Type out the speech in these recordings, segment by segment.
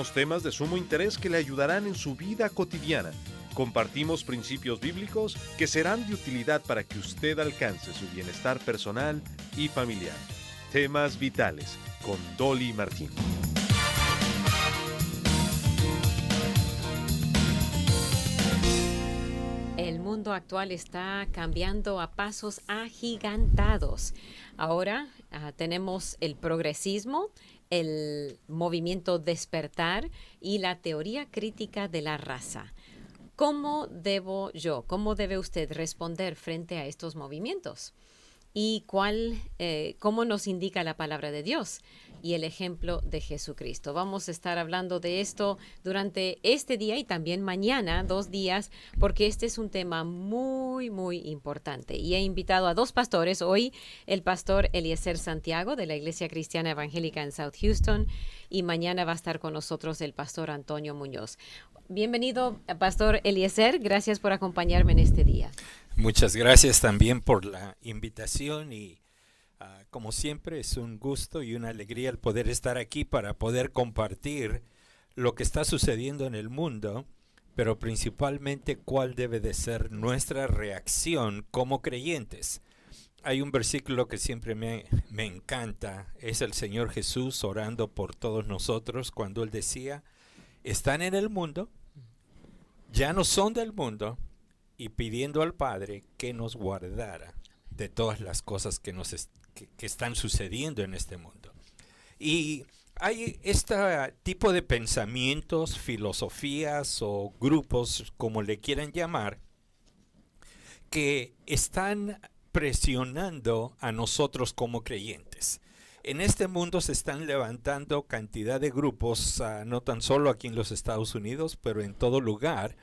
Temas de sumo interés que le ayudarán en su vida cotidiana. Compartimos principios bíblicos que serán de utilidad para que usted alcance su bienestar personal y familiar. Temas vitales con Dolly Martín. El mundo actual está cambiando a pasos agigantados. Ahora tenemos el progresismo, el movimiento despertar y la teoría crítica de la raza. ¿Cómo debe usted responder frente a estos movimientos? ¿Y cómo nos indica la palabra de Dios y el ejemplo de Jesucristo? Vamos a estar hablando de esto durante este día y también mañana, 2 días, porque este es un tema muy, muy importante. Y he invitado a 2 pastores hoy, el pastor Eliezer Santiago de la Iglesia Cristiana Evangélica en South Houston, y mañana va a estar con nosotros el pastor Antonio Muñoz. Bienvenido, pastor Eliezer, gracias por acompañarme en este día. Muchas gracias también por la invitación y como siempre es un gusto y una alegría el poder estar aquí para poder compartir lo que está sucediendo en el mundo, pero principalmente cuál debe de ser nuestra reacción como creyentes. Hay un versículo que siempre me encanta, es el Señor Jesús orando por todos nosotros cuando Él decía, están en el mundo, ya no son del mundo, y pidiendo al Padre que nos guardara de todas las cosas que están sucediendo en este mundo. Y hay este tipo de pensamientos, filosofías o grupos, como le quieran llamar, que están presionando a nosotros como creyentes. En este mundo se están levantando cantidad de grupos, no tan solo aquí en los Estados Unidos, pero en todo lugar.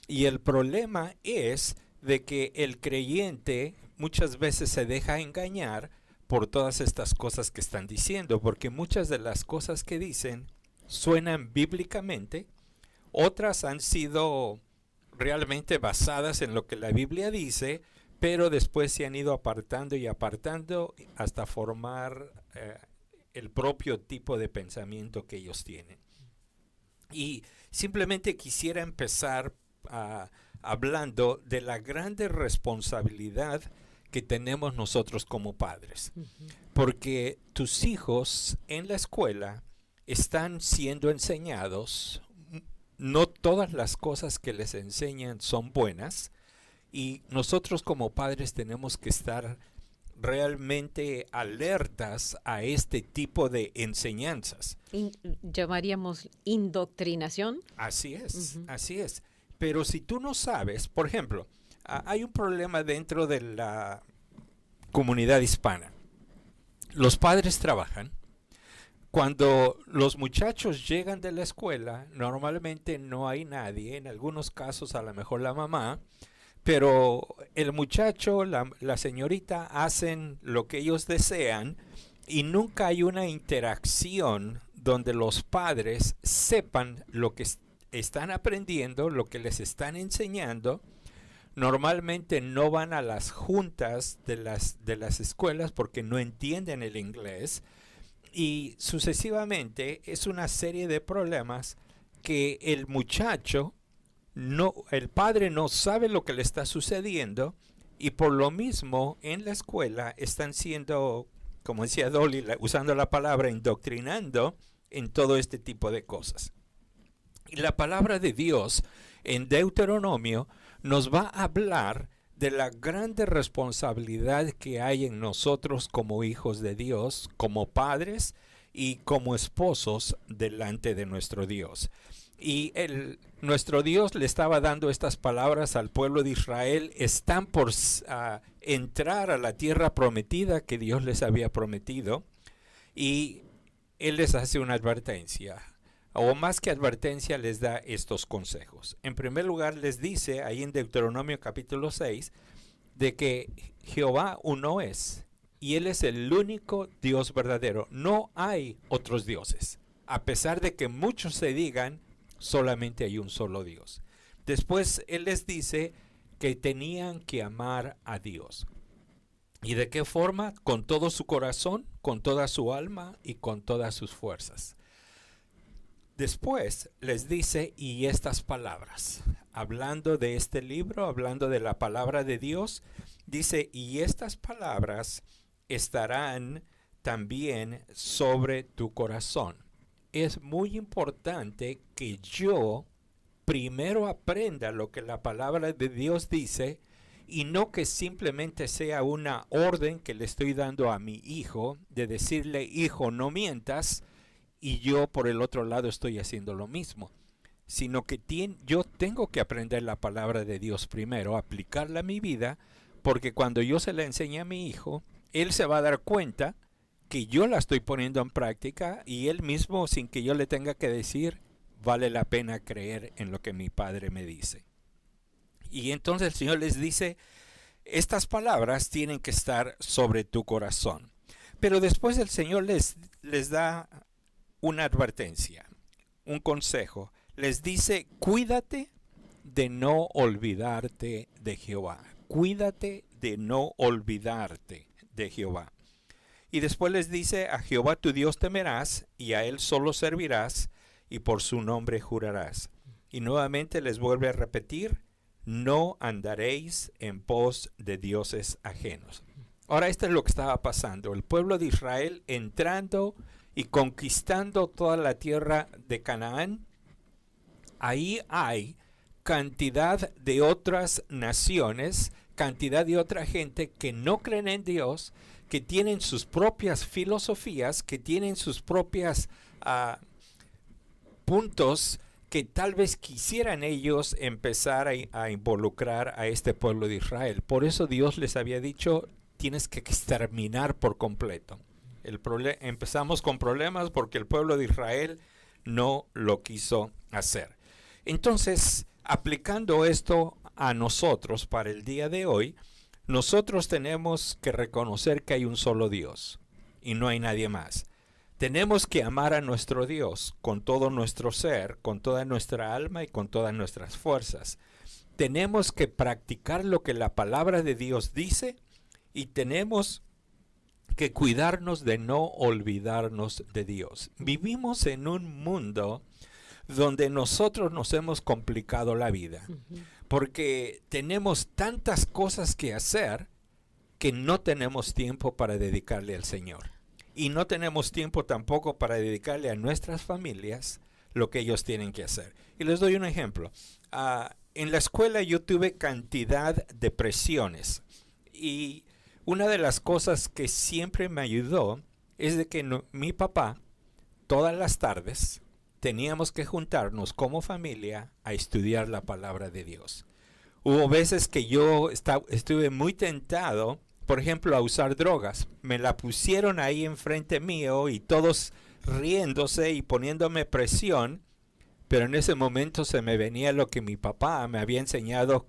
Y el problema es de que el creyente muchas veces se deja engañar por todas estas cosas que están diciendo, porque muchas de las cosas que dicen suenan bíblicamente, otras han sido realmente basadas en lo que la Biblia dice, pero después se han ido apartando y apartando hasta formar el propio tipo de pensamiento que ellos tienen. Y simplemente quisiera empezar hablando de la grande responsabilidad que tenemos nosotros como padres. Porque tus hijos en la escuela están siendo enseñados, no todas las cosas que les enseñan son buenas, y nosotros como padres tenemos que estar realmente alertas a este tipo de enseñanzas. Llamaríamos indoctrinación. Así es, así es. Pero si tú no sabes, por ejemplo, hay un problema dentro de la comunidad hispana. Los padres trabajan. Cuando los muchachos llegan de la escuela, normalmente no hay nadie, en algunos casos a lo mejor la mamá, pero el muchacho, la señorita hacen lo que ellos desean y nunca hay una interacción donde los padres sepan lo que están aprendiendo, lo que les están enseñando. Normalmente no van a las juntas de las escuelas porque no entienden el inglés y sucesivamente es una serie de problemas que el muchacho, el padre no sabe lo que le está sucediendo y por lo mismo en la escuela están siendo, como decía Dolly, usando la palabra indoctrinando en todo este tipo de cosas. Y la palabra de Dios en Deuteronomio nos va a hablar de la grande responsabilidad que hay en nosotros como hijos de Dios, como padres y como esposos delante de nuestro Dios. Y nuestro Dios le estaba dando estas palabras al pueblo de Israel. Están por entrar a la tierra prometida que Dios les había prometido. Y Él les hace una advertencia. O más que advertencia, les da estos consejos. En primer lugar, les dice ahí en Deuteronomio capítulo 6 de que Jehová uno es y Él es el único Dios verdadero. No hay otros dioses. A pesar de que muchos se digan, solamente hay un solo Dios. Después Él les dice que tenían que amar a Dios. ¿Y de qué forma? Con todo su corazón, con toda su alma y con todas sus fuerzas. Después les dice, y estas palabras, hablando de este libro, hablando de la palabra de Dios, dice, y estas palabras estarán también sobre tu corazón. Es muy importante que yo primero aprenda lo que la palabra de Dios dice y no que simplemente sea una orden que le estoy dando a mi hijo de decirle, hijo, no mientas, y yo por el otro lado estoy haciendo lo mismo, sino que yo tengo que aprender la palabra de Dios primero, aplicarla a mi vida, porque cuando yo se la enseñe a mi hijo, él se va a dar cuenta que yo la estoy poniendo en práctica y él mismo, sin que yo le tenga que decir, vale la pena creer en lo que mi padre me dice. Y entonces el Señor les dice, estas palabras tienen que estar sobre tu corazón. Pero después el Señor les da una advertencia, un consejo. Les dice, cuídate de no olvidarte de Jehová. Cuídate de no olvidarte de Jehová. Y después les dice, a Jehová tu Dios temerás, y a él solo servirás, y por su nombre jurarás. Y nuevamente les vuelve a repetir, no andaréis en pos de dioses ajenos. Ahora esto es lo que estaba pasando. El pueblo de Israel entrando y conquistando toda la tierra de Canaán. Ahí hay cantidad de otras naciones, cantidad de otra gente que no creen en Dios, que tienen sus propias filosofías, que tienen sus propias puntos que tal vez quisieran ellos empezar a involucrar a este pueblo de Israel. Por eso Dios les había dicho, tienes que exterminar por completo. Empezamos con problemas porque el pueblo de Israel no lo quiso hacer. Entonces, aplicando esto a nosotros para el día de hoy, nosotros tenemos que reconocer que hay un solo Dios y no hay nadie más. Tenemos que amar a nuestro Dios con todo nuestro ser, con toda nuestra alma y con todas nuestras fuerzas. Tenemos que practicar lo que la palabra de Dios dice y tenemos que cuidarnos de no olvidarnos de Dios. Vivimos en un mundo donde nosotros nos hemos complicado la vida, porque tenemos tantas cosas que hacer que no tenemos tiempo para dedicarle al Señor. Y no tenemos tiempo tampoco para dedicarle a nuestras familias lo que ellos tienen que hacer. Y les doy un ejemplo. En la escuela yo tuve cantidad de presiones. Y una de las cosas que siempre me ayudó es de que mi papá, todas las tardes, teníamos que juntarnos como familia a estudiar la palabra de Dios. Hubo veces que yo estuve muy tentado, por ejemplo, a usar drogas. Me la pusieron ahí enfrente mío y todos riéndose y poniéndome presión, pero en ese momento se me venía lo que mi papá me había enseñado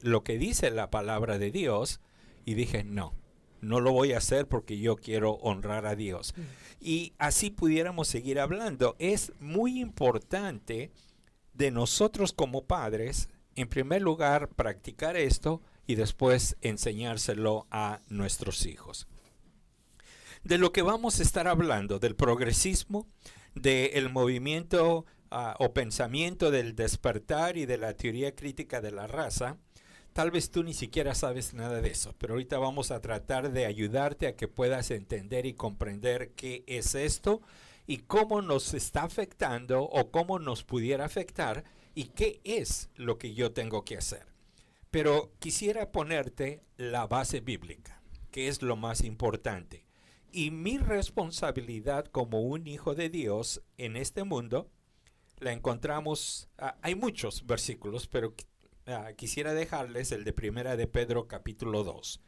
lo que dice la palabra de Dios, y dije, no lo voy a hacer porque yo quiero honrar a Dios. Y así pudiéramos seguir hablando. Es muy importante de nosotros como padres, en primer lugar, practicar esto y después enseñárselo a nuestros hijos. De lo que vamos a estar hablando, del progresismo, del movimiento o pensamiento del despertar y de la teoría crítica de la raza, tal vez tú ni siquiera sabes nada de eso, pero ahorita vamos a tratar de ayudarte a que puedas entender y comprender qué es esto y cómo nos está afectando o cómo nos pudiera afectar y qué es lo que yo tengo que hacer. Pero quisiera ponerte la base bíblica, que es lo más importante. Y mi responsabilidad como un hijo de Dios en este mundo, la encontramos, hay muchos versículos, pero quisiera dejarles el de Primera de Pedro capítulo 2.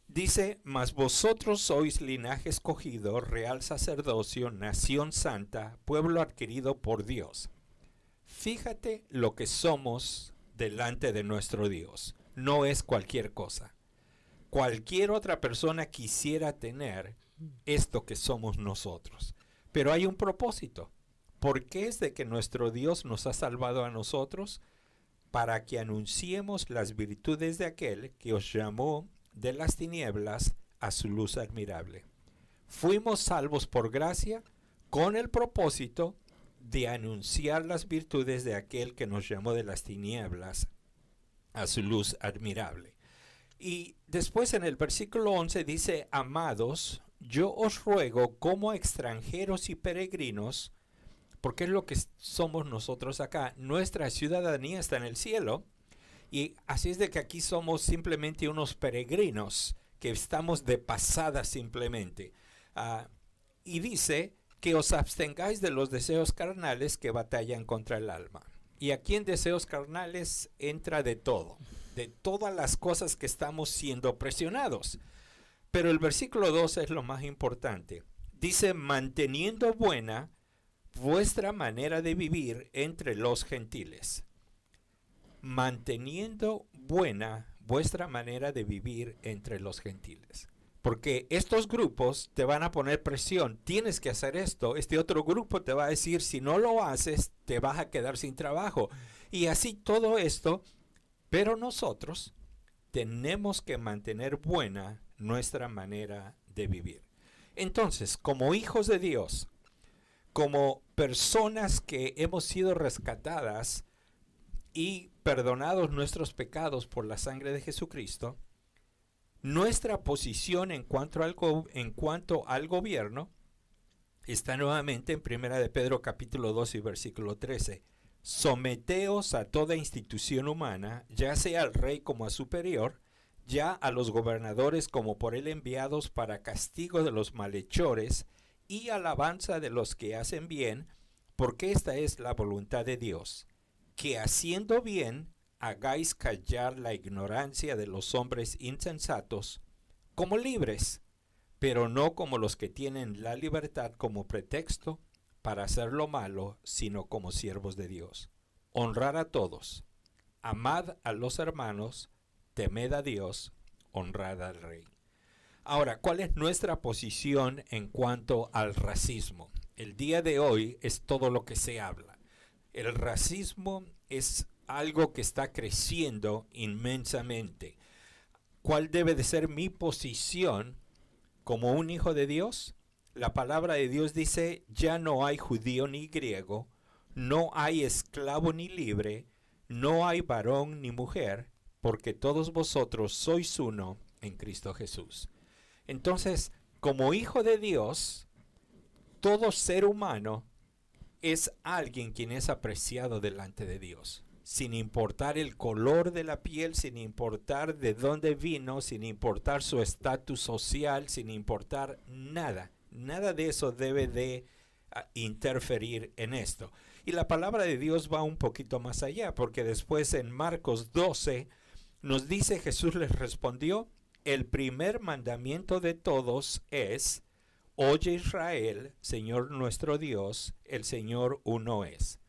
Dice, mas vosotros sois linaje escogido, real sacerdocio, nación santa, pueblo adquirido por Dios. Fíjate lo que somos delante de nuestro Dios. No es cualquier cosa. Cualquier otra persona quisiera tener esto que somos nosotros. Pero hay un propósito. ¿Por qué es de que nuestro Dios nos ha salvado a nosotros? Para que anunciemos las virtudes de aquel que os llamó de las tinieblas a su luz admirable. Fuimos salvos por gracia con el propósito de anunciar las virtudes de aquel que nos llamó de las tinieblas a su luz admirable. Y después en el versículo 11 dice, amados, yo os ruego como extranjeros y peregrinos, porque es lo que somos nosotros acá. Nuestra ciudadanía está en el cielo, y así es de que aquí somos simplemente unos peregrinos, que estamos de pasada simplemente. Y dice que os abstengáis de los deseos carnales que batallan contra el alma. Y aquí en deseos carnales entra de todo, de todas las cosas que estamos siendo presionados. Pero el versículo 12 es lo más importante. Dice, manteniendo buena vuestra manera de vivir entre los gentiles. Manteniendo buena vuestra manera de vivir entre los gentiles. Porque estos grupos te van a poner presión, tienes que hacer esto. Este otro grupo te va a decir, si no lo haces, te vas a quedar sin trabajo. Y así todo esto, pero nosotros tenemos que mantener buena nuestra manera de vivir. Entonces, como hijos de Dios, como personas que hemos sido rescatadas y perdonados nuestros pecados por la sangre de Jesucristo, nuestra posición en cuanto al gobierno está nuevamente en 1 de Pedro capítulo 2 y versículo 13. Someteos a toda institución humana, ya sea al rey como a superior, ya a los gobernadores como por él enviados para castigo de los malhechores y alabanza de los que hacen bien, porque esta es la voluntad de Dios, que haciendo bien hagáis callar la ignorancia de los hombres insensatos, como libres, pero no como los que tienen la libertad como pretexto para hacer lo malo, sino como siervos de Dios. Honrar a todos, amad a los hermanos, temed a Dios, honrad al Rey. Ahora, ¿cuál es nuestra posición en cuanto al racismo? El día de hoy es todo lo que se habla. El racismo es algo que está creciendo inmensamente. ¿Cuál debe de ser mi posición como un hijo de Dios? La palabra de Dios dice, ya no hay judío ni griego, no hay esclavo ni libre, no hay varón ni mujer, porque todos vosotros sois uno en Cristo Jesús. Entonces, como hijo de Dios, todo ser humano es alguien quien es apreciado delante de Dios, sin importar el color de la piel, sin importar de dónde vino, sin importar su estatus social, sin importar nada. Nada de eso debe de interferir en esto. Y la palabra de Dios va un poquito más allá, porque después en Marcos 12 nos dice, Jesús les respondió, el primer mandamiento de todos es, oye Israel, Señor nuestro Dios, el Señor uno es.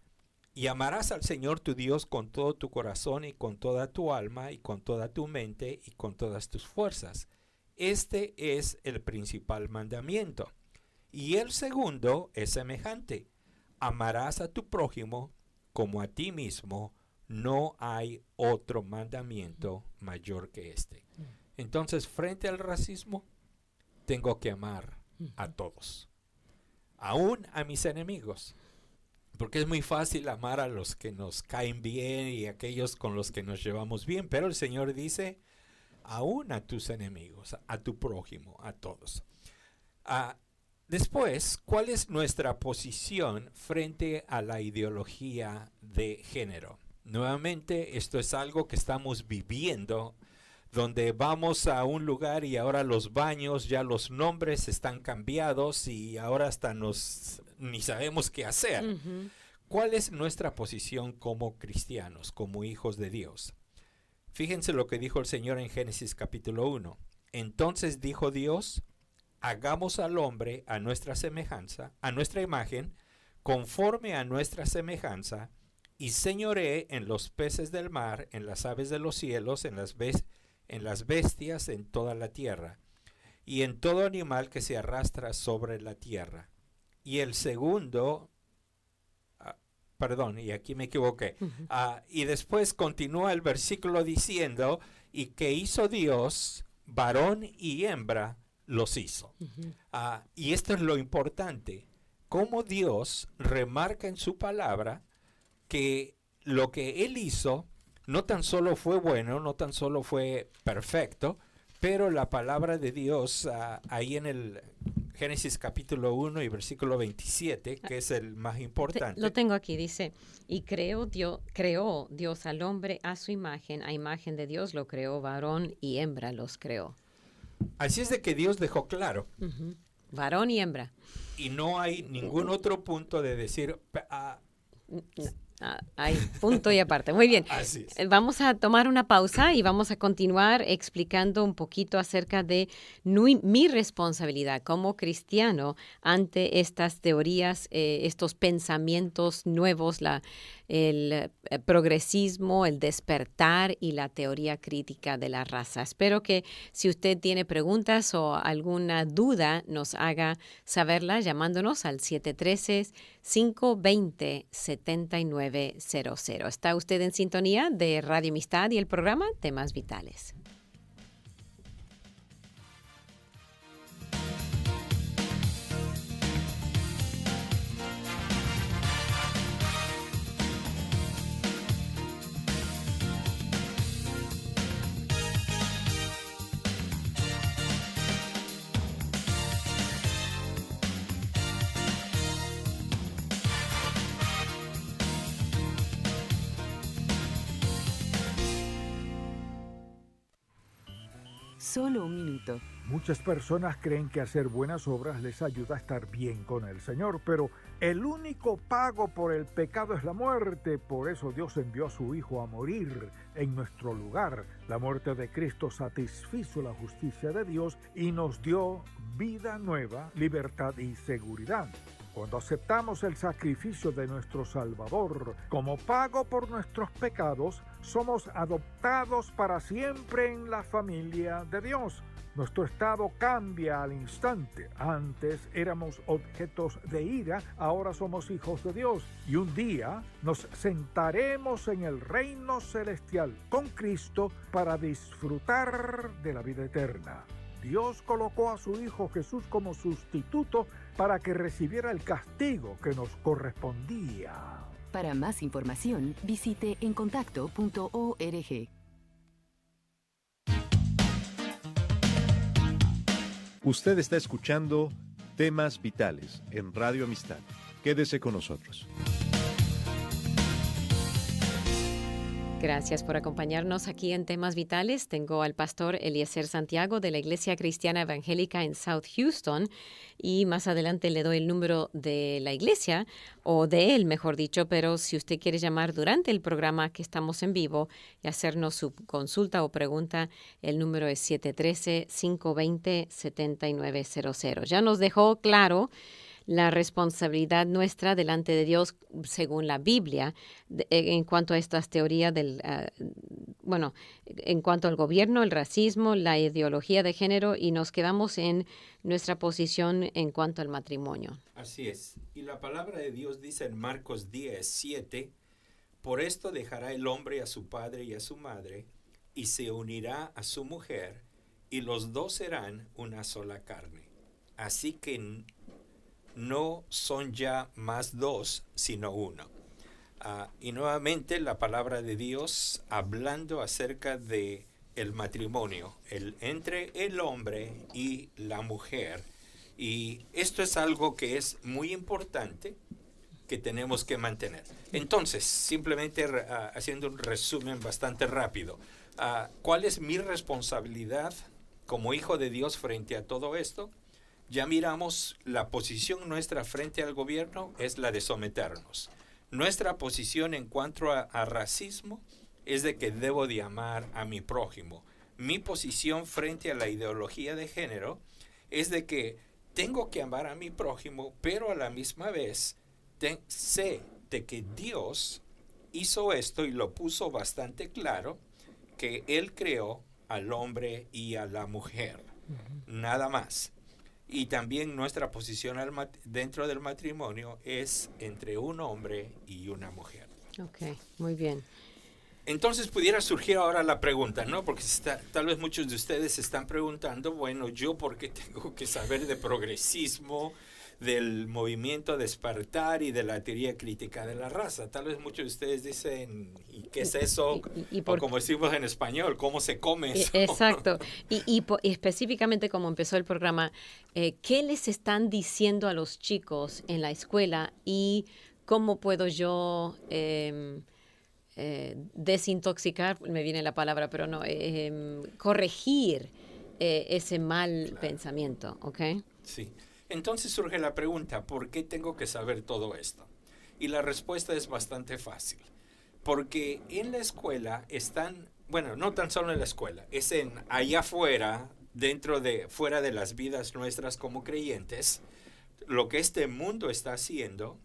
Y amarás al Señor tu Dios con todo tu corazón y con toda tu alma y con toda tu mente y con todas tus fuerzas. Este es el principal mandamiento. Y el segundo es semejante. Amarás a tu prójimo como a ti mismo. No hay otro mandamiento mayor que este. Entonces, frente al racismo, tengo que amar a todos, aún a mis enemigos. Porque es muy fácil amar a los que nos caen bien y a aquellos con los que nos llevamos bien. Pero el Señor dice, aún a tus enemigos, a tu prójimo, a todos. Después, ¿cuál es nuestra posición frente a la ideología de género? Nuevamente, esto es algo que estamos viviendo, donde vamos a un lugar y ahora los baños, ya los nombres están cambiados y ahora hasta ni sabemos qué hacer. Uh-huh. ¿Cuál es nuestra posición como cristianos, como hijos de Dios? Fíjense lo que dijo el Señor en Génesis capítulo 1. Entonces dijo Dios, hagamos al hombre a nuestra semejanza, a nuestra imagen, conforme a nuestra semejanza, y señoree en los peces del mar, en las aves de los cielos, en las bestias, en toda la tierra, y en todo animal que se arrastra sobre la tierra. Y el segundo, y aquí me equivoqué, y después continúa el versículo diciendo, y que hizo Dios, varón y hembra, los hizo. Y esto es lo importante. cómo Dios remarca en su palabra que lo que Él hizo no tan solo fue bueno, no tan solo fue perfecto, pero la palabra de Dios ahí en el Génesis capítulo 1 y versículo 27, que es el más importante. Lo tengo aquí, dice, y creó Dios al hombre a su imagen, a imagen de Dios lo creó, varón y hembra los creó. Así es de que Dios dejó claro. Uh-huh. Varón y hembra. Y no hay ningún otro punto de decir... Hay punto y aparte. Muy bien. Así es. Vamos a tomar una pausa y vamos a continuar explicando un poquito acerca de mi responsabilidad como cristiano ante estas teorías, estos pensamientos nuevos, el progresismo, el despertar y la teoría crítica de la raza. Espero que si usted tiene preguntas o alguna duda, nos haga saberla llamándonos al 713-520-7900. ¿Está usted en sintonía de Radio Amistad y el programa Temas Vitales? Solo un minuto. Muchas personas creen que hacer buenas obras les ayuda a estar bien con el Señor, pero el único pago por el pecado es la muerte. Por eso Dios envió a su Hijo a morir en nuestro lugar. La muerte de Cristo satisfizo la justicia de Dios y nos dio vida nueva, libertad y seguridad. Cuando aceptamos el sacrificio de nuestro Salvador como pago por nuestros pecados, somos adoptados para siempre en la familia de Dios. Nuestro estado cambia al instante. Antes éramos objetos de ira, ahora somos hijos de Dios. Y un día nos sentaremos en el reino celestial con Cristo para disfrutar de la vida eterna. Dios colocó a su Hijo Jesús como sustituto para que recibiera el castigo que nos correspondía. Para más información, visite encontacto.org. Usted está escuchando Temas Vitales en Radio Amistad. Quédese con nosotros. Gracias por acompañarnos aquí en Temas Vitales. Tengo al pastor Eliezer Santiago de la Iglesia Cristiana Evangélica en South Houston y más adelante le doy el número de la iglesia, o de él, mejor dicho, pero si usted quiere llamar durante el programa que estamos en vivo y hacernos su consulta o pregunta, el número es 713-520-7900. Ya nos dejó claro la responsabilidad nuestra delante de Dios según la Biblia en cuanto a estas teorías en cuanto al gobierno, el racismo, la ideología de género, y nos quedamos en nuestra posición en cuanto al matrimonio. Así es. Y la palabra de Dios dice en Marcos 10:7, por esto dejará el hombre a su padre y a su madre, y se unirá a su mujer, y los dos serán una sola carne. Así que no son ya más dos, sino uno. Y nuevamente la palabra de Dios hablando acerca de el matrimonio, entre el hombre y la mujer. Y esto es algo que es muy importante, que tenemos que mantener. Entonces, simplemente haciendo un resumen bastante rápido, ¿cuál es mi responsabilidad como hijo de Dios frente a todo esto? Ya miramos, la posición nuestra frente al gobierno es la de someternos. Nuestra posición en cuanto a racismo es de que debo de amar a mi prójimo. Mi posición frente a la ideología de género es de que tengo que amar a mi prójimo, pero a la misma vez sé de que Dios hizo esto y lo puso bastante claro, que Él creó al hombre y a la mujer, nada más. Y también nuestra posición dentro del matrimonio es entre un hombre y una mujer. Ok, muy bien. Entonces pudiera surgir ahora la pregunta, ¿no? Porque tal vez muchos de ustedes se están preguntando, bueno, ¿yo por qué tengo que saber de progresismo, del movimiento Despertar y de la teoría crítica de la raza. Tal vez muchos de ustedes dicen, ¿y qué es eso? O como decimos en español, ¿cómo se come eso? Exacto. Y específicamente como empezó el programa, ¿qué les están diciendo a los chicos en la escuela y cómo puedo yo desintoxicar, me viene la palabra, pero no, corregir ese mal pensamiento, ¿ok? Sí. Entonces surge la pregunta, ¿por qué tengo que saber todo esto? Y la respuesta es bastante fácil. Porque en la escuela están, bueno, no tan solo en la escuela, es allá afuera, fuera de las vidas nuestras como creyentes, lo que este mundo está haciendo,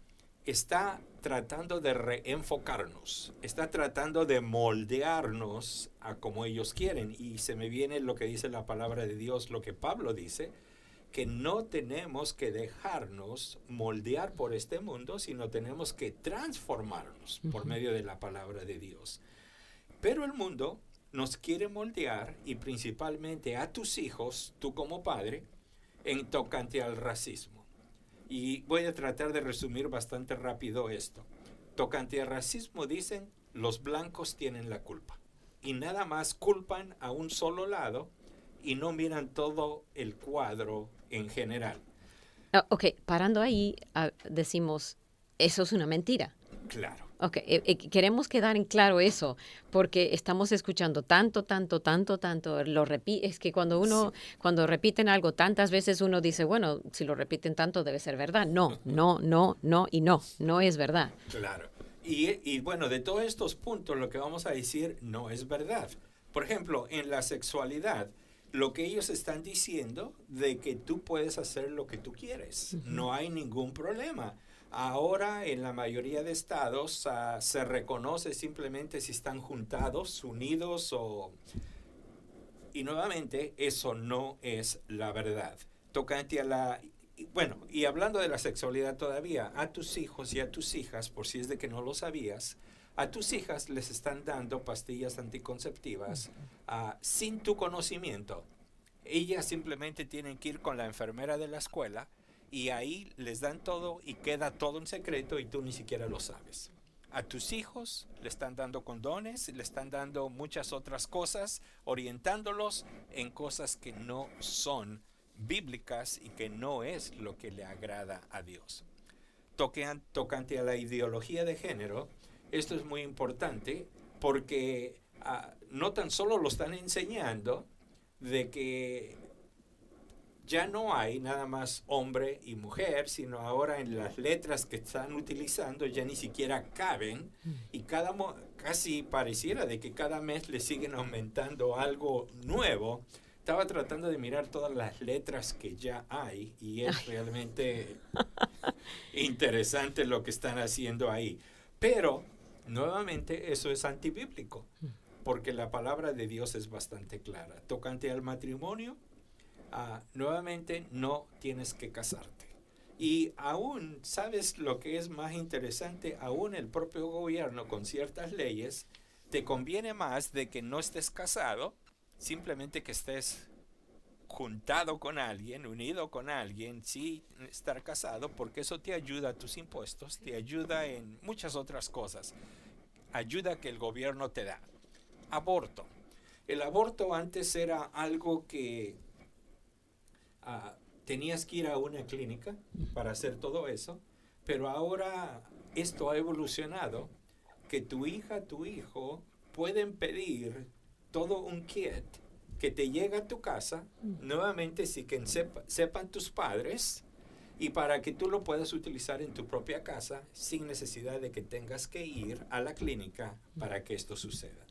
está tratando de reenfocarnos, está tratando de moldearnos a como ellos quieren. Y se me viene lo que dice la palabra de Dios, lo que Pablo dice, que no tenemos que dejarnos moldear por este mundo, sino tenemos que transformarnos por medio de la palabra de Dios. Pero el mundo nos quiere moldear, y principalmente a tus hijos, tú como padre, en tocante al racismo. Y voy a tratar de resumir bastante rápido esto. Tocante al racismo dicen, los blancos tienen la culpa. Y nada más culpan a un solo lado y no miran todo el cuadro en general. Ok, parando ahí, decimos, eso es una mentira. Claro. Ok, queremos quedar en claro eso, porque estamos escuchando tanto, es que cuando repiten algo tantas veces uno dice, bueno, si lo repiten tanto debe ser verdad. No es verdad. Claro. Y bueno, de todos estos puntos lo que vamos a decir no es verdad. Por ejemplo, en la sexualidad, lo que ellos están diciendo de que tú puedes hacer lo que tú quieres. No hay ningún problema. Ahora en la mayoría de estados se reconoce simplemente si están juntados, unidos y nuevamente eso no es la verdad. Tocante a y hablando de la sexualidad todavía, a tus hijos y a tus hijas, por si es de que no lo sabías, a tus hijas les están dando pastillas anticonceptivas sin tu conocimiento. Ellas simplemente tienen que ir con la enfermera de la escuela y ahí les dan todo y queda todo en secreto y tú ni siquiera lo sabes. A tus hijos le están dando condones, le están dando muchas otras cosas, orientándolos en cosas que no son bíblicas y que no es lo que le agrada a Dios. Tocante a la ideología de género, esto es muy importante porque no tan solo lo están enseñando de que ya no hay nada más hombre y mujer, sino ahora en las letras que están utilizando ya ni siquiera caben y casi pareciera de que cada mes le siguen aumentando algo nuevo. Estaba tratando de mirar todas las letras que ya hay y es realmente interesante lo que están haciendo ahí. Pero, nuevamente, eso es antibíblico, porque la palabra de Dios es bastante clara. Tocante al matrimonio, nuevamente no tienes que casarte. Y aún, ¿sabes lo que es más interesante? Aún el propio gobierno con ciertas leyes te conviene más de que no estés casado, simplemente que estés juntado con alguien, unido con alguien, sí estar casado, porque eso te ayuda a tus impuestos, te ayuda en muchas otras cosas. Ayuda que el gobierno te da. Aborto. El aborto antes era algo que tenías que ir a una clínica para hacer todo eso, pero ahora esto ha evolucionado, que tu hija, tu hijo pueden pedir todo un kit que te llega a tu casa, nuevamente sí que sepan tus padres, y para que tú lo puedas utilizar en tu propia casa sin necesidad de que tengas que ir a la clínica para que esto suceda.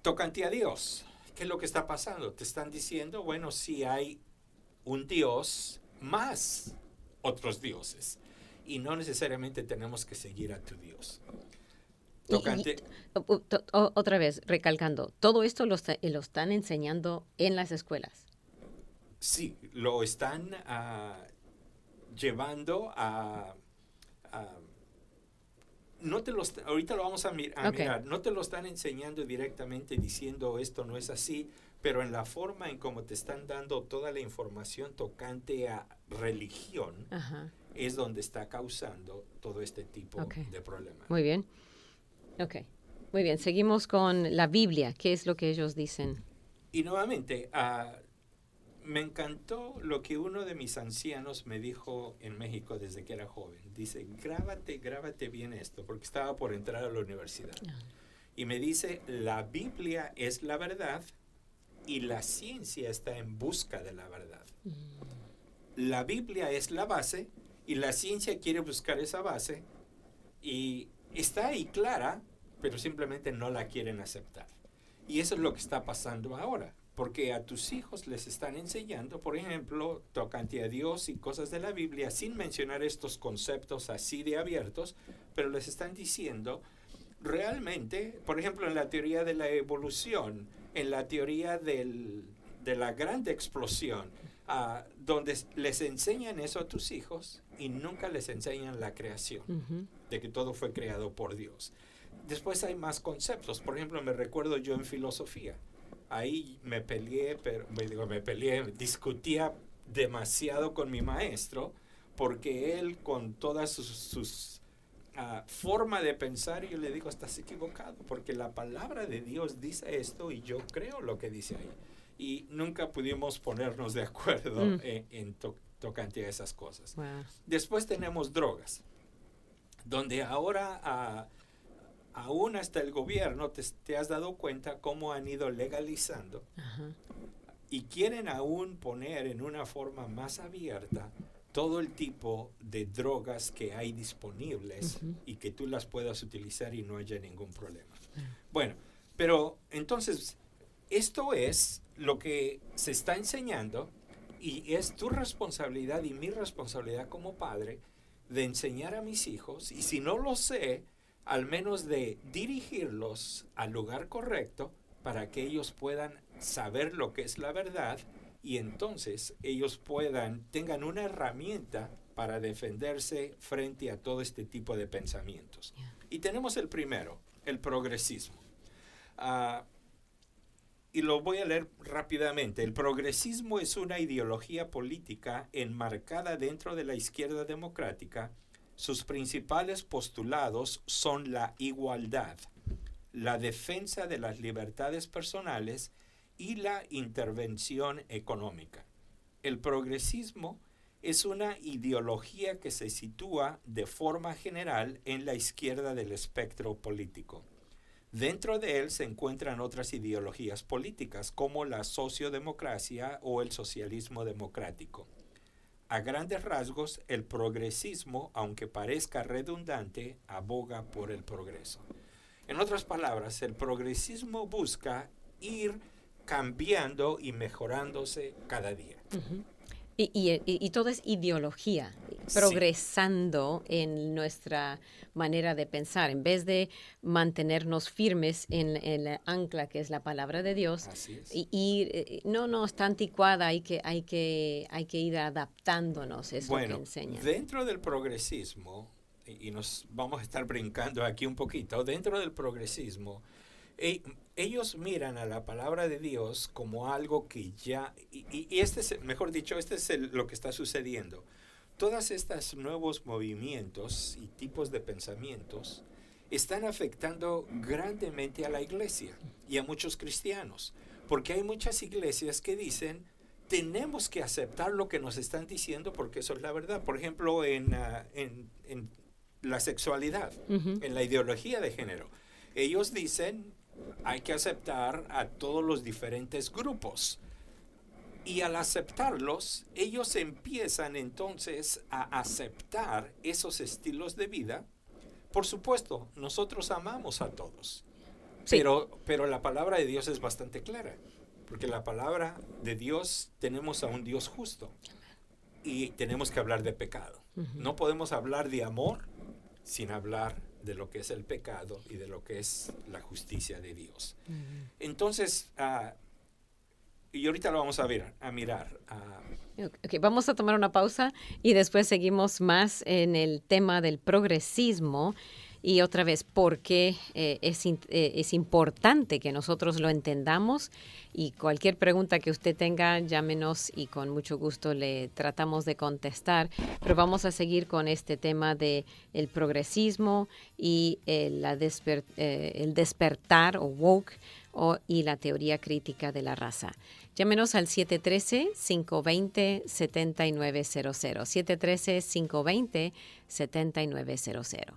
Tocante a Dios, ¿qué es lo que está pasando? Te están diciendo, bueno, si hay un Dios más otros dioses, y no necesariamente tenemos que seguir a tu Dios. Otra vez, recalcando, todo esto lo están enseñando en las escuelas. Sí, lo están llevando ahorita lo vamos a mirar, no te lo están enseñando directamente diciendo esto no es así, pero en la forma en cómo te están dando toda la información tocante a religión, Ajá. es donde está causando todo este tipo de problemas. Muy bien. Ok. Muy bien. Seguimos con la Biblia. ¿Qué es lo que ellos dicen? Y nuevamente, me encantó lo que uno de mis ancianos me dijo en México desde que era joven. Dice, grábate bien esto, porque estaba por entrar a la universidad. Y me dice, la Biblia es la verdad y la ciencia está en busca de la verdad. La Biblia es la base y la ciencia quiere buscar esa base y está ahí clara, pero simplemente no la quieren aceptar. Y eso es lo que está pasando ahora, porque a tus hijos les están enseñando, por ejemplo, tocante a Dios y cosas de la Biblia, sin mencionar estos conceptos así de abiertos, pero les están diciendo, realmente, por ejemplo, en la teoría de la evolución, en la teoría de la gran explosión, donde les enseñan eso a tus hijos y nunca les enseñan la creación, de que todo fue creado por Dios. Después hay más conceptos. Por ejemplo, me recuerdo yo en filosofía. Ahí me peleé, discutía demasiado con mi maestro, porque él con todas sus forma de pensar, yo le digo, estás equivocado, porque la palabra de Dios dice esto y yo creo lo que dice ahí. Y nunca pudimos ponernos de acuerdo en tocante a esas cosas. Wow. Después tenemos drogas, donde ahora aún hasta el gobierno te has dado cuenta cómo han ido legalizando. Ajá. Y quieren aún poner en una forma más abierta todo el tipo de drogas que hay disponibles y que tú las puedas utilizar y no haya ningún problema. Bueno, pero entonces esto es lo que se está enseñando y es tu responsabilidad y mi responsabilidad como padre de enseñar a mis hijos, y si no lo sé, al menos de dirigirlos al lugar correcto para que ellos puedan saber lo que es la verdad y entonces ellos tengan una herramienta para defenderse frente a todo este tipo de pensamientos. Y tenemos el primero, el progresismo. Y lo voy a leer rápidamente. El progresismo es una ideología política enmarcada dentro de la izquierda democrática. Sus principales postulados son la igualdad, la defensa de las libertades personales y la intervención económica. El progresismo es una ideología que se sitúa de forma general en la izquierda del espectro político. Dentro de él se encuentran otras ideologías políticas como la sociodemocracia o el socialismo democrático. A grandes rasgos, el progresismo, aunque parezca redundante, aboga por el progreso. En otras palabras, el progresismo busca ir cambiando y mejorándose cada día. Y todo es ideología, progresando en nuestra manera de pensar. En vez de mantenernos firmes en el ancla que es la palabra de Dios, Así es. no, está anticuada, hay que ir adaptándonos, es lo que enseñan. Dentro del progresismo, y nos vamos a estar brincando aquí un poquito, dentro del progresismo, ellos miran a la palabra de Dios como algo que ya, y este es, mejor dicho, lo que está sucediendo. Todos estos nuevos movimientos y tipos de pensamientos están afectando grandemente a la iglesia y a muchos cristianos, porque hay muchas iglesias que dicen, tenemos que aceptar lo que nos están diciendo porque eso es la verdad. Por ejemplo, en la sexualidad, en la ideología de género, ellos dicen, hay que aceptar a todos los diferentes grupos. Y al aceptarlos, ellos empiezan entonces a aceptar esos estilos de vida. Por supuesto, nosotros amamos a todos. Sí. Pero la palabra de Dios es bastante clara. Porque la palabra de Dios, tenemos a un Dios justo. Y tenemos que hablar de pecado. No podemos hablar de amor sin hablar de lo que es el pecado y de lo que es la justicia de Dios. Entonces, y ahorita lo vamos a mirar. Okay, vamos a tomar una pausa y después seguimos más en el tema del progresismo y otra vez por qué es importante que nosotros lo entendamos. Y cualquier pregunta que usted tenga, llámenos y con mucho gusto le tratamos de contestar. Pero vamos a seguir con este tema de el progresismo y el despertar o woke y la teoría crítica de la raza. Llámenos al 713-520-7900. 713-520-7900.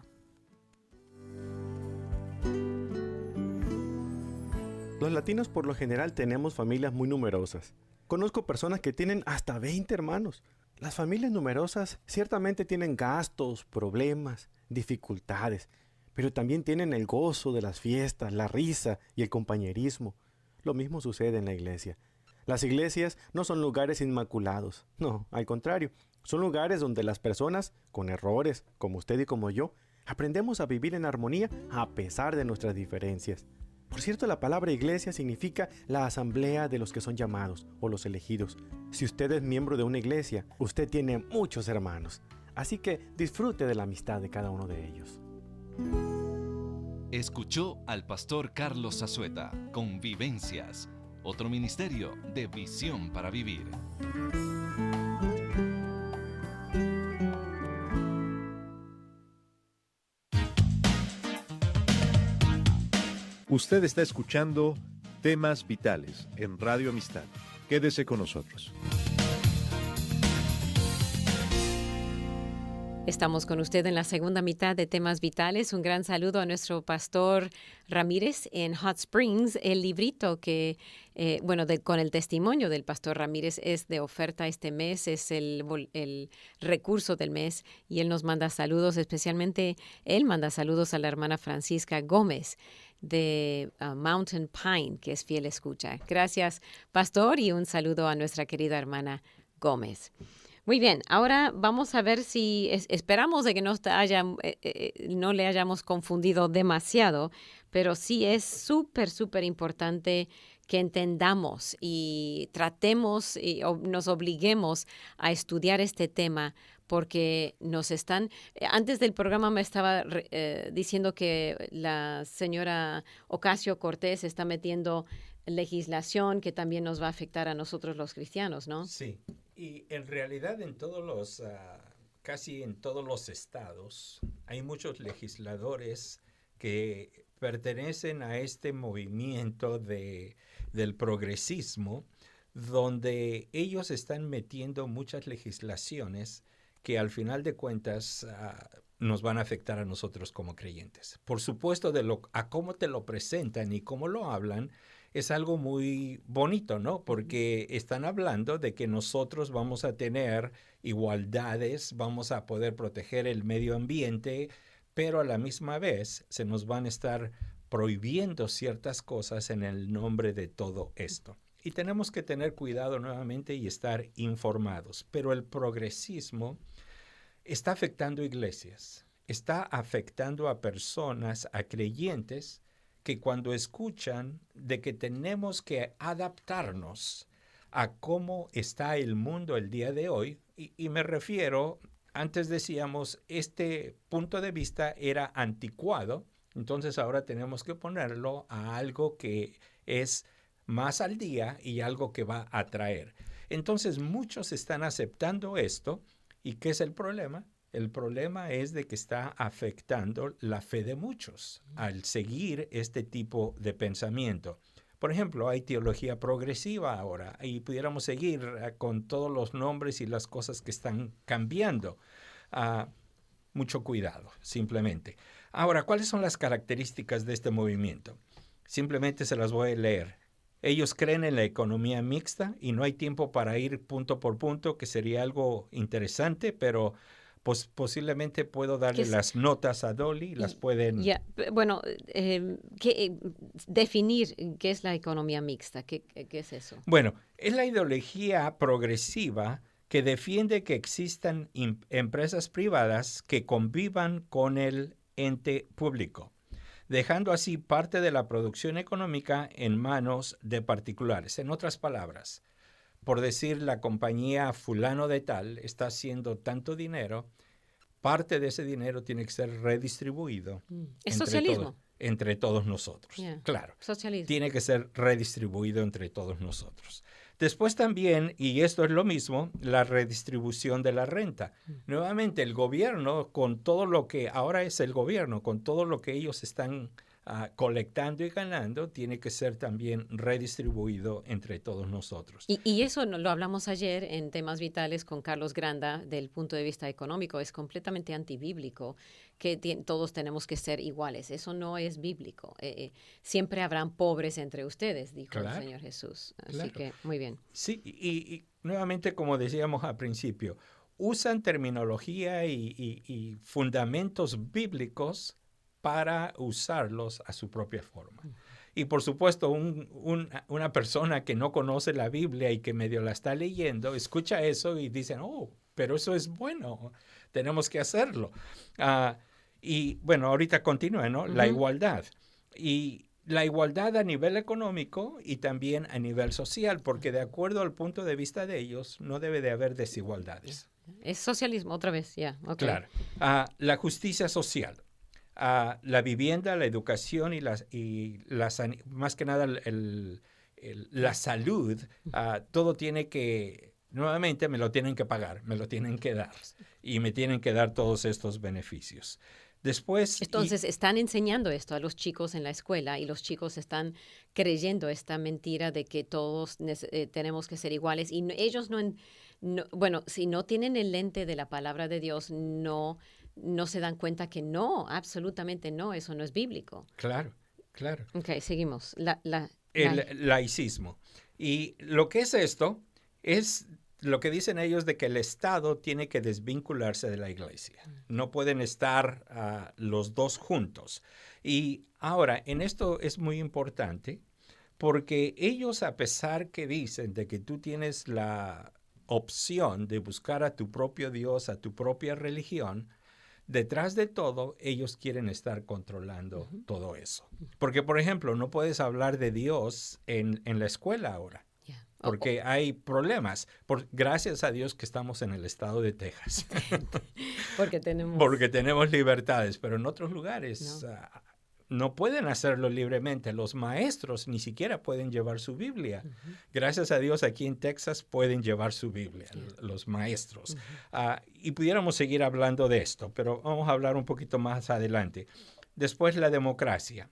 Los latinos por lo general tenemos familias muy numerosas. Conozco personas que tienen hasta 20 hermanos. Las familias numerosas ciertamente tienen gastos, problemas, dificultades, pero también tienen el gozo de las fiestas, la risa y el compañerismo. Lo mismo sucede en la iglesia. Las iglesias no son lugares inmaculados, no, al contrario, son lugares donde las personas, con errores, como usted y como yo, aprendemos a vivir en armonía a pesar de nuestras diferencias. Por cierto, la palabra iglesia significa la asamblea de los que son llamados o los elegidos. Si usted es miembro de una iglesia, usted tiene muchos hermanos, así que disfrute de la amistad de cada uno de ellos. Escuchó al pastor Carlos Zazueta con Vivencias, otro ministerio de Visión para Vivir. Usted está escuchando Temas Vitales en Radio Amistad. Quédese con nosotros. Estamos con usted en la segunda mitad de Temas Vitales. Un gran saludo a nuestro pastor Ramírez en Hot Springs. El librito que, con el testimonio del pastor Ramírez es de oferta este mes, es el recurso del mes, y él nos manda saludos, especialmente él manda saludos a la hermana Francisca Gómez de Mountain Pine, que es fiel escucha. Gracias, pastor, y un saludo a nuestra querida hermana Gómez. Muy bien, ahora vamos a ver si esperamos de que no le hayamos confundido demasiado, pero sí es súper importante que entendamos y tratemos y nos obliguemos a estudiar este tema, porque antes del programa me estaba diciendo que la señora Ocasio-Cortez está metiendo legislación que también nos va a afectar a nosotros los cristianos, ¿no? Sí, y en realidad casi en todos los estados hay muchos legisladores que pertenecen a este movimiento del progresismo, donde ellos están metiendo muchas legislaciones que al final de cuentas nos van a afectar a nosotros como creyentes. Por supuesto, a cómo te lo presentan y cómo lo hablan, es algo muy bonito, ¿no? Porque están hablando de que nosotros vamos a tener igualdades, vamos a poder proteger el medio ambiente, pero a la misma vez se nos van a estar prohibiendo ciertas cosas en el nombre de todo esto. Y tenemos que tener cuidado nuevamente y estar informados. Pero el progresismo está afectando iglesias, está afectando a personas, a creyentes, que cuando escuchan de que tenemos que adaptarnos a cómo está el mundo el día de hoy, y me refiero, antes decíamos, este punto de vista era anticuado, entonces ahora tenemos que ponerlo a algo que es más al día y algo que va a atraer. Entonces muchos están aceptando esto, ¿y qué es el problema? El problema es de que está afectando la fe de muchos al seguir este tipo de pensamiento. Por ejemplo, hay teología progresiva ahora y pudiéramos seguir con todos los nombres y las cosas que están cambiando. Mucho cuidado, simplemente. Ahora, ¿cuáles son las características de este movimiento? Simplemente se las voy a leer. Ellos creen en la economía mixta y no hay tiempo para ir punto por punto, que sería algo interesante, pero pues posiblemente puedo darle las notas a Dolly, las pueden... Definir qué es la economía mixta, ¿qué es eso? Bueno, es la ideología progresiva que defiende que existan empresas privadas que convivan con el ente público, dejando así parte de la producción económica en manos de particulares. En otras palabras, por decir, la compañía fulano de tal está haciendo tanto dinero, parte de ese dinero tiene que ser redistribuido Es socialismo. Entre todos nosotros. Yeah. Claro, Socialismo. tiene que ser redistribuido entre todos nosotros. Después también, y esto es lo mismo, la redistribución de la renta. Nuevamente, el gobierno, con todo lo que ahora es el gobierno, con todo lo que ellos están colectando y ganando, tiene que ser también redistribuido entre todos nosotros. Y eso lo hablamos ayer en Temas Vitales con Carlos Granda, del punto de vista económico. Es completamente antibíblico que todos tenemos que ser iguales. Eso no es bíblico. Siempre habrán pobres entre ustedes, dijo el Señor Jesús. Así que, muy bien. Sí, y nuevamente, como decíamos al principio, usan terminología y fundamentos bíblicos para usarlos a su propia forma. Y por supuesto, una persona que no conoce la Biblia y que medio la está leyendo, escucha eso y dicen, oh, pero eso es bueno, tenemos que hacerlo. Y bueno, ahorita continúa, ¿no? La igualdad. Y la igualdad a nivel económico y también a nivel social, porque de acuerdo al punto de vista de ellos, no debe de haber desigualdades. Es socialismo otra vez, ya. Yeah. Okay. Claro. La justicia social. La vivienda, la educación y más que nada la salud, todo tiene que, nuevamente me lo tienen que pagar, me lo tienen que dar y me tienen que dar todos estos beneficios. Después, entonces, están enseñando esto a los chicos en la escuela y los chicos están creyendo esta mentira de que todos tenemos que ser iguales y ellos bueno, si no tienen el lente de la palabra de Dios, no se dan cuenta que no, absolutamente no, eso no es bíblico. Claro, claro. Ok, seguimos. El laicismo. Y lo que es esto es lo que dicen ellos de que el Estado tiene que desvincularse de la iglesia. No pueden estar los dos juntos. Y ahora, en esto es muy importante porque ellos, a pesar que dicen de que tú tienes la opción de buscar a tu propio Dios, a tu propia religión, detrás de todo, ellos quieren estar controlando todo eso. Porque, por ejemplo, no puedes hablar de Dios en la escuela ahora. Yeah. Porque hay problemas. Gracias a Dios que estamos en el estado de Texas. Porque tenemos libertades, pero en otros lugares no pueden hacerlo libremente. Los maestros ni siquiera pueden llevar su Biblia. Gracias a Dios aquí en Texas pueden llevar su Biblia, los maestros. Y pudiéramos seguir hablando de esto, pero vamos a hablar un poquito más adelante. Después, la democracia.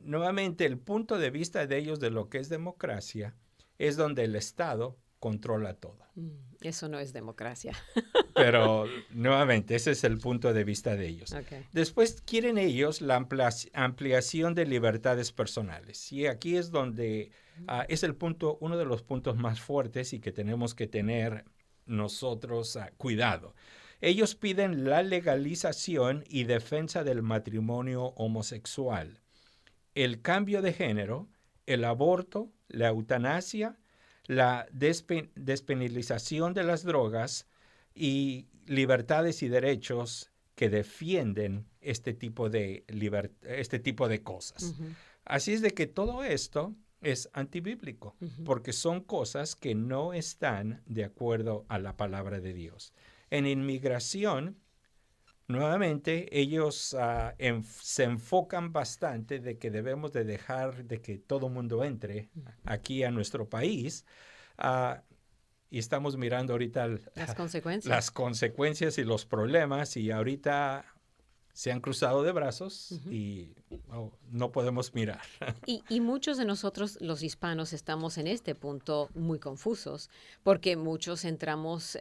Nuevamente, el punto de vista de ellos de lo que es democracia es donde el Estado controla todo. Eso no es democracia. Pero nuevamente, ese es el punto de vista de ellos. Okay. Después quieren ellos la ampliación de libertades personales. Y aquí es donde es uno de los puntos más fuertes y que tenemos que tener nosotros cuidado. Ellos piden la legalización y defensa del matrimonio homosexual, el cambio de género, el aborto, la eutanasia, la despenalización de las drogas y libertades y derechos que defienden este tipo de cosas. Así es de que todo esto es antibíblico, porque son cosas que no están de acuerdo a la palabra de Dios. En inmigración, nuevamente, ellos se enfocan bastante de que debemos de dejar de que todo mundo entre aquí a nuestro país. Y estamos mirando ahorita las consecuencias y los problemas. Y ahorita se han cruzado de brazos y no podemos mirar. Y muchos de nosotros, los hispanos, estamos en este punto muy confusos, porque muchos entramos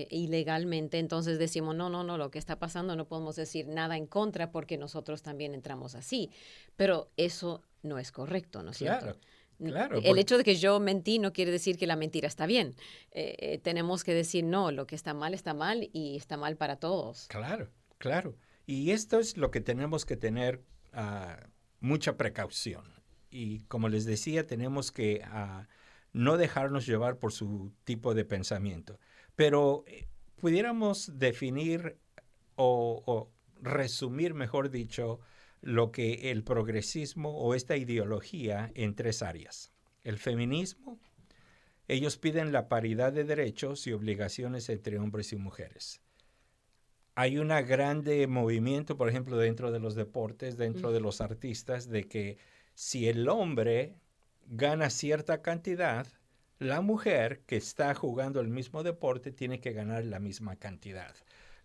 ilegalmente, entonces decimos, no, lo que está pasando no podemos decir nada en contra porque nosotros también entramos así. Pero eso no es correcto, ¿no es cierto? Claro. El hecho de que yo mentí no quiere decir que la mentira está bien. Tenemos que decir, no, lo que está mal y está mal para todos. Claro. Y esto es lo que tenemos que tener mucha precaución. Y como les decía, tenemos que no dejarnos llevar por su tipo de pensamiento. Pero pudiéramos definir o resumir, mejor dicho, lo que el progresismo o esta ideología en 3 áreas. El feminismo, ellos piden la paridad de derechos y obligaciones entre hombres y mujeres. hay un grande movimiento, por ejemplo, dentro de los deportes, dentro de los artistas, de que si el hombre gana cierta cantidad, la mujer que está jugando el mismo deporte tiene que ganar la misma cantidad.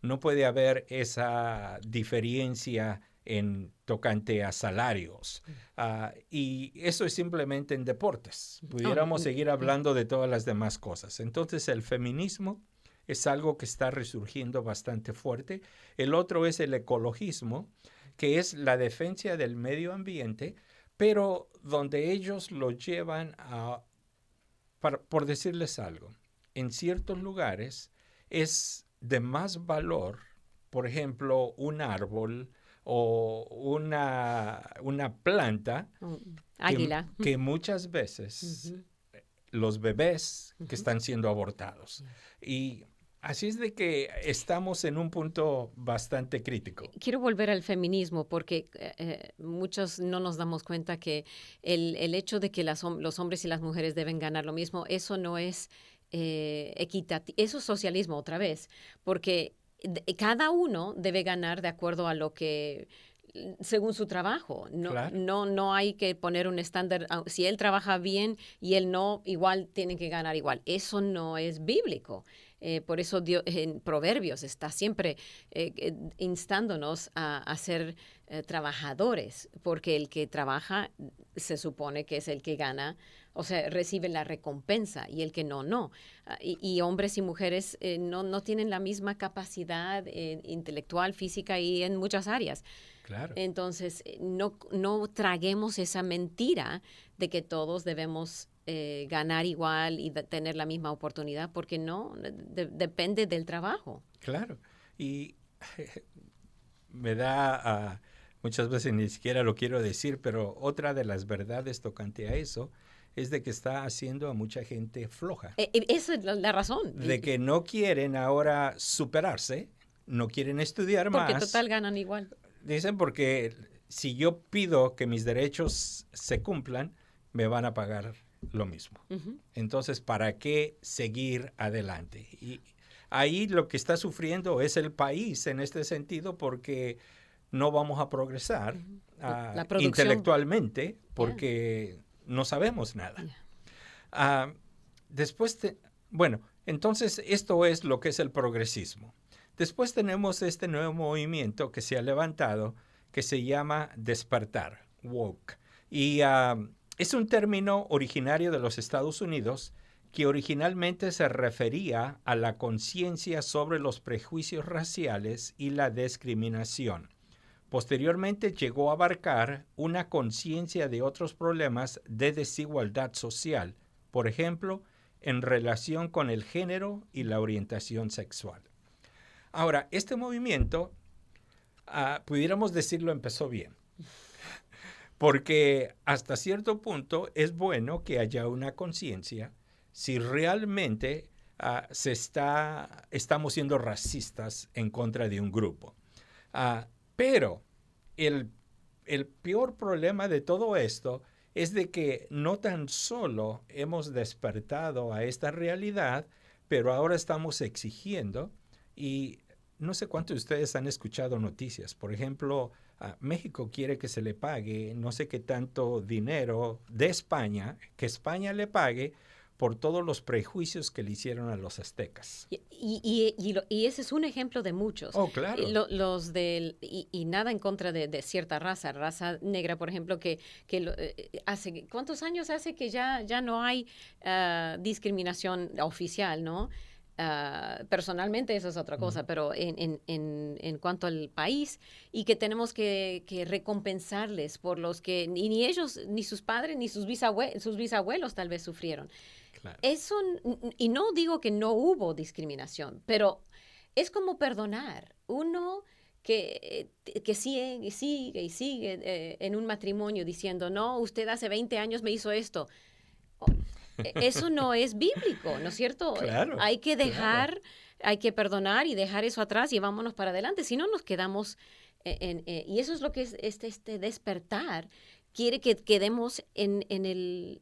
No puede haber esa diferencia en tocante a salarios. Y eso es simplemente en deportes. Pudiéramos seguir hablando de todas las demás cosas. Entonces, el feminismo es algo que está resurgiendo bastante fuerte. El otro es el ecologismo, que es la defensa del medio ambiente, pero donde ellos lo llevan a, por decirles algo, en ciertos lugares es de más valor, por ejemplo, un árbol o una planta Águila. que muchas veces los bebés que están siendo abortados. Y así es de que estamos en un punto bastante crítico. Quiero volver al feminismo porque muchos no nos damos cuenta que el hecho de que los hombres y las mujeres deben ganar lo mismo, eso no es equitativo, eso es socialismo otra vez, porque cada uno debe ganar de acuerdo a lo que según su trabajo. No, Claro. no hay que poner un estándar. Si él trabaja bien y él no, igual tienen que ganar igual. Eso no es bíblico. Por eso Dios, en Proverbios está siempre instándonos a ser trabajadores, porque el que trabaja se supone que es el que gana, o sea, recibe la recompensa, y el que no, no. Y hombres y mujeres no tienen la misma capacidad intelectual, física y en muchas áreas. Claro. Entonces, no traguemos esa mentira de que todos debemos ganar igual y tener la misma oportunidad, porque no, depende del trabajo. Claro. Y me da, muchas veces ni siquiera lo quiero decir, pero otra de las verdades tocante a eso es de que está haciendo a mucha gente floja. Esa es la razón. De que no quieren ahora superarse, no quieren estudiar más. Porque total ganan igual. Dicen porque si yo pido que mis derechos se cumplan, me van a pagar lo mismo. Entonces, ¿para qué seguir adelante? Y ahí lo que está sufriendo es el país en este sentido, porque no vamos a progresar intelectualmente, porque no sabemos nada. Bueno, entonces esto es lo que es el progresismo. Después tenemos este nuevo movimiento que se ha levantado, que se llama despertar, woke. Y es un término originario de los Estados Unidos que originalmente se refería a la conciencia sobre los prejuicios raciales y la discriminación. Posteriormente llegó a abarcar una conciencia de otros problemas de desigualdad social, por ejemplo, en relación con el género y la orientación sexual. Ahora, este movimiento, pudiéramos decirlo, empezó bien. Porque hasta cierto punto es bueno que haya una conciencia si realmente estamos siendo racistas en contra de un grupo. Pero el peor problema de todo esto es de que no tan solo hemos despertado a esta realidad, pero ahora estamos exigiendo, y no sé cuántos de ustedes han escuchado noticias. Por ejemplo, México quiere que se le pague no sé qué tanto dinero de España, que España le pague por todos los prejuicios que le hicieron a los aztecas. Y ese es un ejemplo de muchos. Oh, claro. Y nada en contra de cierta raza negra, por ejemplo, que hace, ¿cuántos años hace que ya no hay discriminación oficial, ¿no? Personalmente eso es otra cosa, pero en cuanto al país, y que tenemos que recompensarles por los que ni ellos, ni sus padres, ni sus bisabuelos tal vez sufrieron. Claro. Eso, y no digo que no hubo discriminación, pero es como perdonar. Uno que sigue y sigue en un matrimonio diciendo, no, usted hace 20 años me hizo esto. Eso no es bíblico, ¿no es cierto? Claro, hay que dejar, hay que perdonar y dejar eso atrás y vámonos para adelante. Si no, nos quedamos y eso es lo que es este despertar. Quiere que quedemos en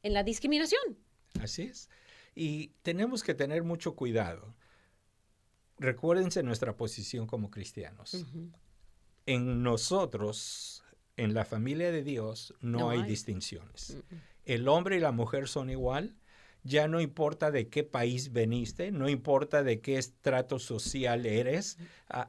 la discriminación. Así es. Y tenemos que tener mucho cuidado. recuérdense nuestra posición como cristianos. Ujú. En nosotros, en la familia de Dios, no hay distinciones. Mm-mm. El hombre y la mujer son igual. Ya no importa de qué país veniste, no importa de qué estrato social eres,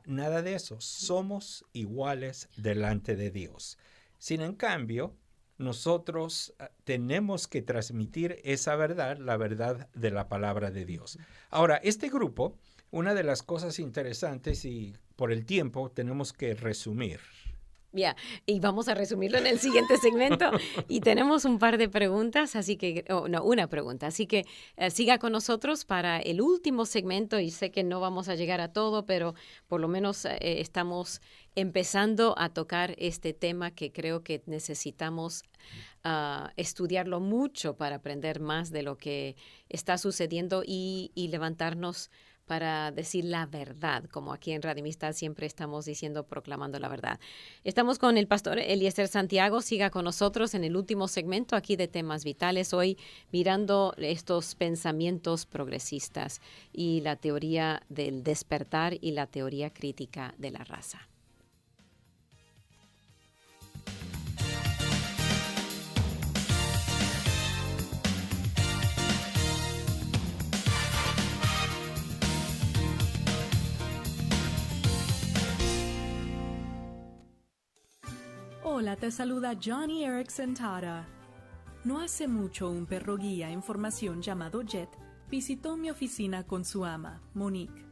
nada de eso. Somos iguales delante de Dios. Sin en cambio, nosotros tenemos que transmitir esa verdad, la verdad de la palabra de Dios. Ahora, este grupo, una de las cosas interesantes, y por el tiempo tenemos que resumir. Ya, y vamos a resumirlo en el siguiente segmento. Y tenemos un par de preguntas, así que, una pregunta. Así que siga con nosotros para el último segmento y sé que no vamos a llegar a todo, pero por lo menos estamos empezando a tocar este tema que creo que necesitamos estudiarlo mucho para aprender más de lo que está sucediendo y levantarnos para decir la verdad, como aquí en Radio Amistad siempre estamos diciendo, proclamando la verdad. Estamos con el pastor Eliezer Santiago. Siga con nosotros en el último segmento aquí de Temas Vitales, hoy mirando estos pensamientos progresistas y la teoría del despertar y la teoría crítica de la raza. Hola, te saluda Johnny Erickson Tara. No hace mucho un perro guía en formación llamado Jet visitó mi oficina con su ama, Monique.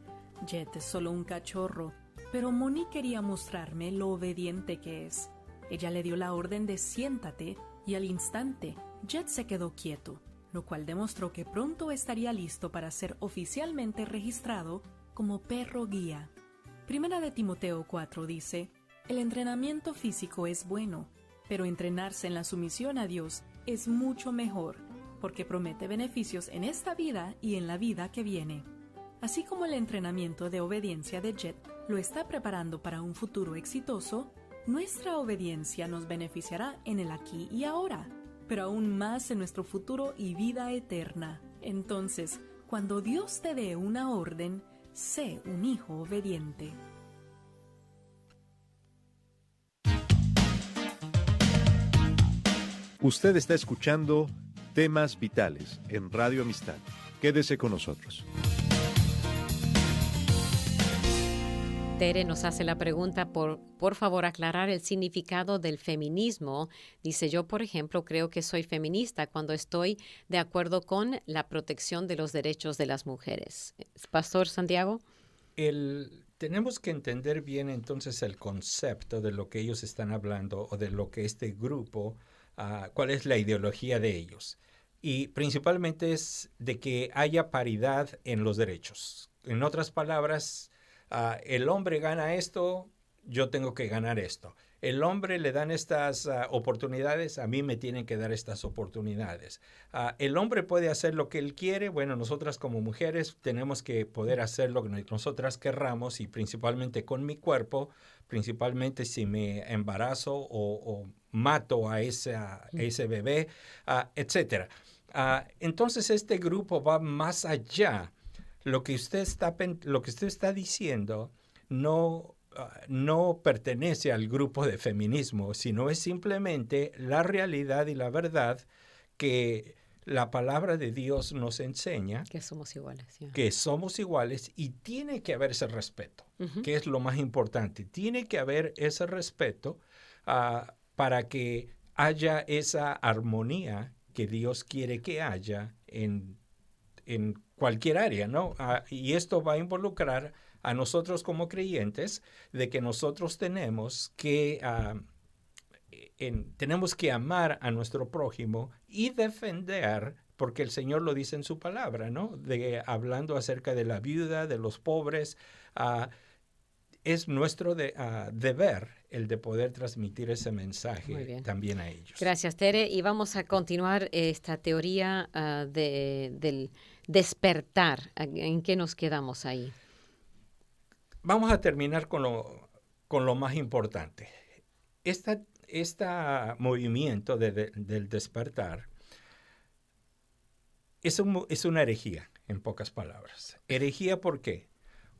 Jet es solo un cachorro, pero Monique quería mostrarme lo obediente que es. Ella le dio la orden de siéntate y al instante Jet se quedó quieto, lo cual demostró que pronto estaría listo para ser oficialmente registrado como perro guía. Primera de Timoteo 4 dice: el entrenamiento físico es bueno, pero entrenarse en la sumisión a Dios es mucho mejor, porque promete beneficios en esta vida y en la vida que viene. Así como el entrenamiento de obediencia de Jet lo está preparando para un futuro exitoso, nuestra obediencia nos beneficiará en el aquí y ahora, pero aún más en nuestro futuro y vida eterna. Entonces, cuando Dios te dé una orden, sé un hijo obediente. Usted está escuchando Temas Vitales en Radio Amistad. Quédese con nosotros. Tere nos hace la pregunta, por favor, aclarar el significado del feminismo. Dice, yo, por ejemplo, creo que soy feminista cuando estoy de acuerdo con la protección de los derechos de las mujeres. Pastor Santiago. Tenemos que entender bien entonces el concepto de lo que ellos están hablando o de lo que este grupo, cuál es la ideología de ellos. Y principalmente es de que haya paridad en los derechos. En otras palabras, el hombre gana esto, yo tengo que ganar esto. El hombre le dan estas oportunidades, a mí me tienen que dar estas oportunidades. El hombre puede hacer lo que él quiere, bueno, nosotras como mujeres tenemos que poder hacer lo que nosotras querramos y principalmente con mi cuerpo, principalmente si me embarazo o mato a ese bebé, etc. Entonces este grupo va más allá. Lo que usted está diciendo no pertenece al grupo de feminismo, sino es simplemente la realidad y la verdad que la palabra de Dios nos enseña. Que somos iguales. Yeah. Que somos iguales y tiene que haber ese respeto, que es lo más importante. Tiene que haber ese respeto para que haya esa armonía que Dios quiere que haya en cualquier área, ¿no? Y esto va a involucrar a nosotros como creyentes de que nosotros tenemos que amar a nuestro prójimo y defender, porque el Señor lo dice en su palabra, ¿no? Hablando acerca de la viuda, de los pobres, es nuestro deber el de poder transmitir ese mensaje también a ellos. Gracias, Tere. Y vamos a continuar esta teoría del despertar. ¿En qué nos quedamos ahí? Vamos a terminar con lo más importante. Este movimiento del despertar es una herejía, en pocas palabras. ¿Herejía por qué?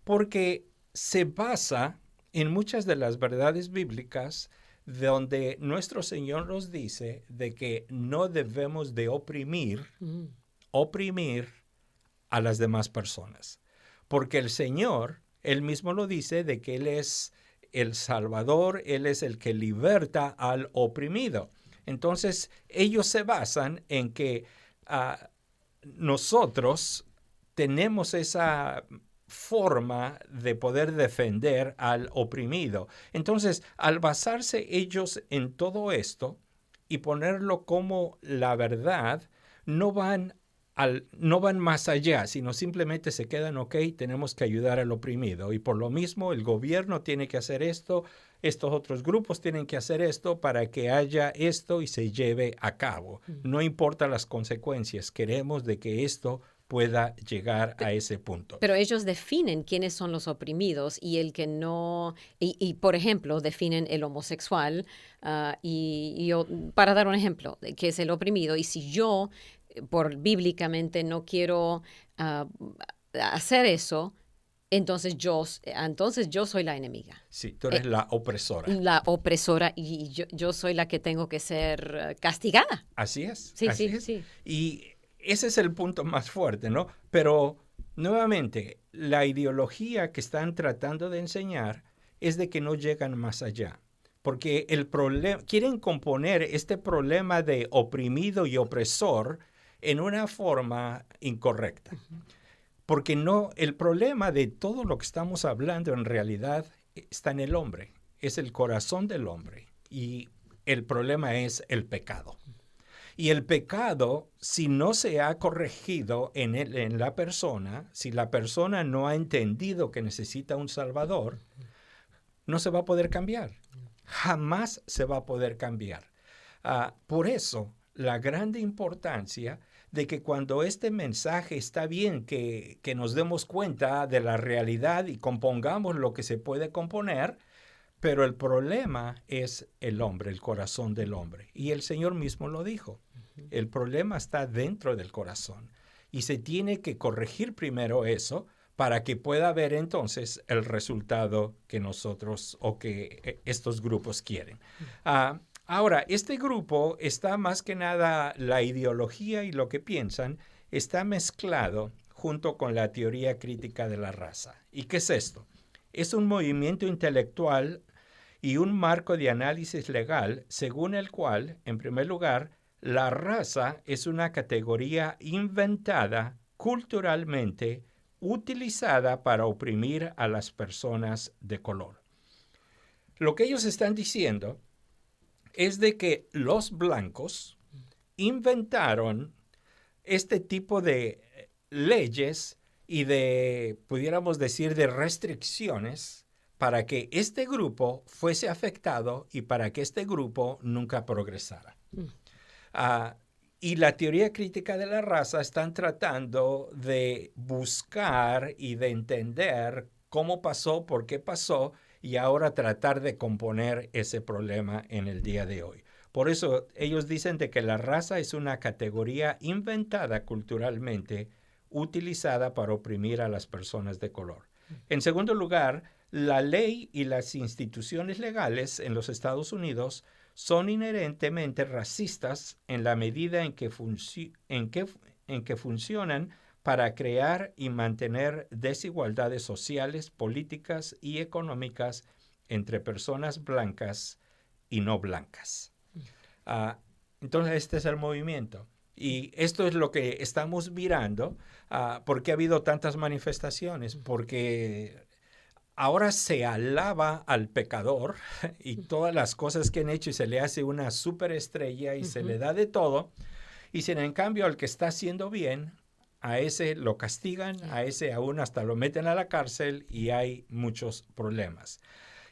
porque se basa en muchas de las verdades bíblicas donde nuestro Señor nos dice de que no debemos de oprimir a las demás personas. Porque el Señor, Él mismo lo dice, de que Él es el Salvador, Él es el que liberta al oprimido. Entonces, ellos se basan en que nosotros tenemos esa forma de poder defender al oprimido. Entonces, al basarse ellos en todo esto y ponerlo como la verdad, no van más allá, sino simplemente se quedan, ok, tenemos que ayudar al oprimido. Y por lo mismo, el gobierno tiene que hacer esto, estos otros grupos tienen que hacer esto para que haya esto y se lleve a cabo. No importa las consecuencias, queremos de que esto pueda llegar a ese punto. Pero ellos definen quiénes son los oprimidos y el que no, y por ejemplo, definen el homosexual, y yo, para dar un ejemplo, que es el oprimido, y si yo, bíblicamente, no quiero hacer eso, entonces yo soy la enemiga. Sí, tú eres la opresora. La opresora, y yo soy la que tengo que ser castigada. Así es. Sí, así sí, es. sí. Y ese es el punto más fuerte, ¿no? Pero, nuevamente, la ideología que están tratando de enseñar es de que no llegan más allá. Porque quieren componer este problema de oprimido y opresor en una forma incorrecta. Porque el problema de todo lo que estamos hablando en realidad está en el hombre. Es el corazón del hombre. Y el problema es el pecado. Y el pecado, si no se ha corregido en la persona, si la persona no ha entendido que necesita un Salvador, no se va a poder cambiar. Jamás se va a poder cambiar. Por eso, la grande importancia de que cuando este mensaje está bien, que nos demos cuenta de la realidad y compongamos lo que se puede componer, pero el problema es el hombre, el corazón del hombre. Y el Señor mismo lo dijo. El problema está dentro del corazón. Y se tiene que corregir primero eso para que pueda haber entonces el resultado que nosotros o que estos grupos quieren. Ahora, este grupo está más que nada, la ideología y lo que piensan está mezclado junto con la teoría crítica de la raza. ¿Y qué es esto? Es un movimiento intelectual y un marco de análisis legal según el cual, en primer lugar, la raza es una categoría inventada culturalmente, utilizada para oprimir a las personas de color. Lo que ellos están diciendo es de que los blancos inventaron este tipo de leyes y pudiéramos decir, de restricciones para que este grupo fuese afectado y para que este grupo nunca progresara. Y la teoría crítica de la raza están tratando de buscar y de entender cómo pasó, por qué pasó, y ahora tratar de componer ese problema en el día de hoy. Por eso ellos dicen de que la raza es una categoría inventada culturalmente, utilizada para oprimir a las personas de color. En segundo lugar, la ley y las instituciones legales en los Estados Unidos son inherentemente racistas en la medida en que funcionan para crear y mantener desigualdades sociales, políticas y económicas entre personas blancas y no blancas. Entonces, este es el movimiento. Y esto es lo que estamos mirando. ¿Por qué ha habido tantas manifestaciones? Porque ahora se alaba al pecador y todas las cosas que han hecho y se le hace una superestrella y se le da de todo. Y sin en cambio al que está haciendo bien, a ese lo castigan, a ese aún hasta lo meten a la cárcel y hay muchos problemas.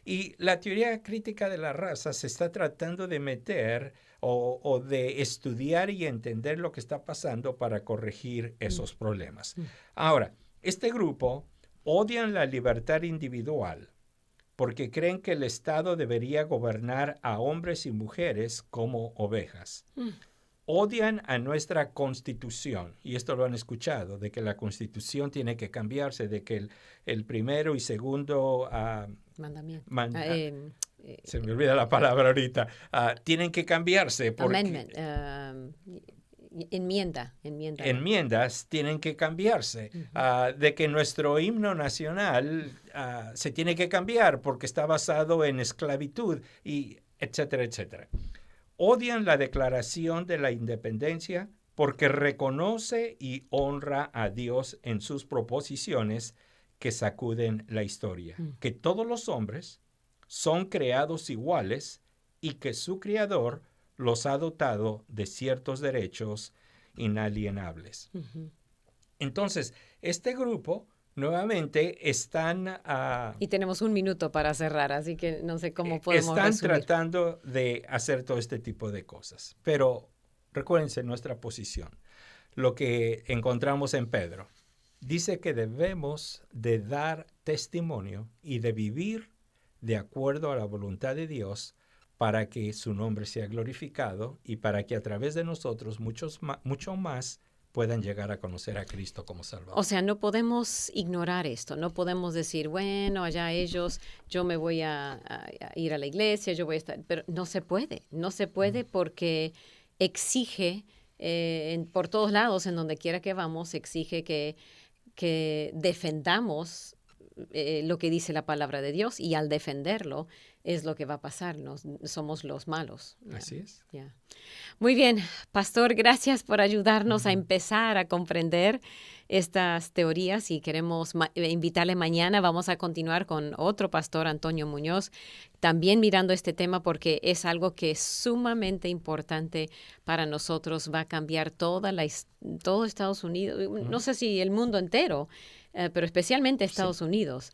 Y la teoría crítica de la raza se está tratando de meter o de estudiar y entender lo que está pasando para corregir esos problemas. Ahora, este grupo odian la libertad individual porque creen que el Estado debería gobernar a hombres y mujeres como ovejas. odian a nuestra Constitución, y esto lo han escuchado, de que la Constitución tiene que cambiarse, de que el primero y segundo mandamiento. Se me olvida la palabra ahorita. Tienen que cambiarse. Amendment. Enmiendas tienen que cambiarse. De que nuestro himno nacional se tiene que cambiar porque está basado en esclavitud, y etcétera, etcétera. Odian la Declaración de la Independencia porque reconoce y honra a Dios en sus proposiciones que sacuden la historia. Que todos los hombres son creados iguales y que su Creador los ha dotado de ciertos derechos inalienables. Entonces, este grupo nuevamente están... y tenemos 1 minuto para cerrar, así que no sé cómo podemos resumir. Tratando de hacer todo este tipo de cosas. Pero recuérdense nuestra posición. Lo que encontramos en Pedro. Dice que debemos de dar testimonio y de vivir de acuerdo a la voluntad de Dios para que su nombre sea glorificado y para que a través de nosotros mucho más puedan llegar a conocer a Cristo como Salvador. O sea, no podemos ignorar esto, no podemos decir, bueno, allá ellos, yo me voy a ir a la iglesia, yo voy a estar, pero no se puede porque exige, por todos lados, en donde quiera que vamos, exige que defendamos lo que dice la palabra de Dios, y al defenderlo es lo que va a pasar, somos los malos. Así es. Yeah. Muy bien, Pastor, gracias por ayudarnos a empezar a comprender estas teorías, y queremos invitarle mañana. Vamos a continuar con otro pastor, Antonio Muñoz, también mirando este tema porque es algo que es sumamente importante para nosotros. Va a cambiar todo Estados Unidos, no sé si el mundo entero, pero especialmente Estados Unidos.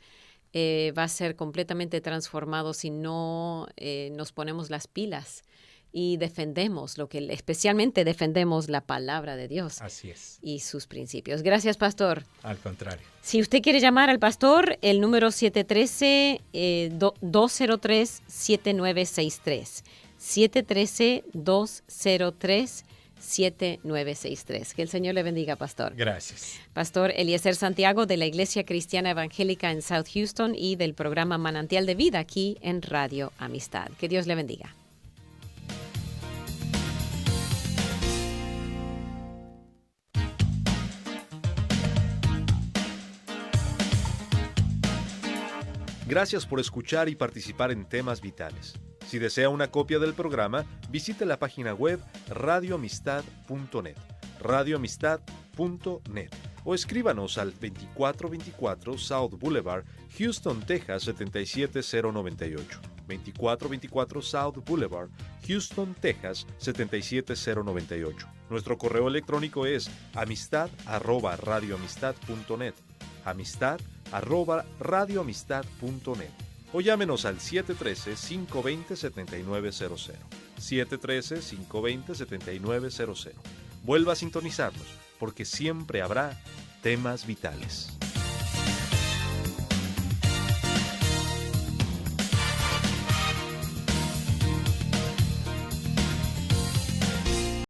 Va a ser completamente transformado si no nos ponemos las pilas y defendemos especialmente defendemos la palabra de Dios. Así es. Y sus principios. Gracias, Pastor. Al contrario. Si usted quiere llamar al pastor, el número 713-203-7963. 713-203-7963. Que el Señor le bendiga, Pastor. Gracias. Pastor Eliezer Santiago, de la Iglesia Cristiana Evangélica en South Houston y del programa Manantial de Vida aquí en Radio Amistad. Que Dios le bendiga. Gracias por escuchar y participar en Temas Vitales. Si desea una copia del programa, visite la página web radioamistad.net, radioamistad.net, o escríbanos al 2424 South Boulevard, Houston, Texas 77098. 2424 South Boulevard, Houston, Texas 77098. Nuestro correo electrónico es amistad@radioamistad.net, amistad@radioamistad.net, o llámenos al 713-520-7900, 713-520-7900. Vuelva a sintonizarnos, porque siempre habrá temas vitales.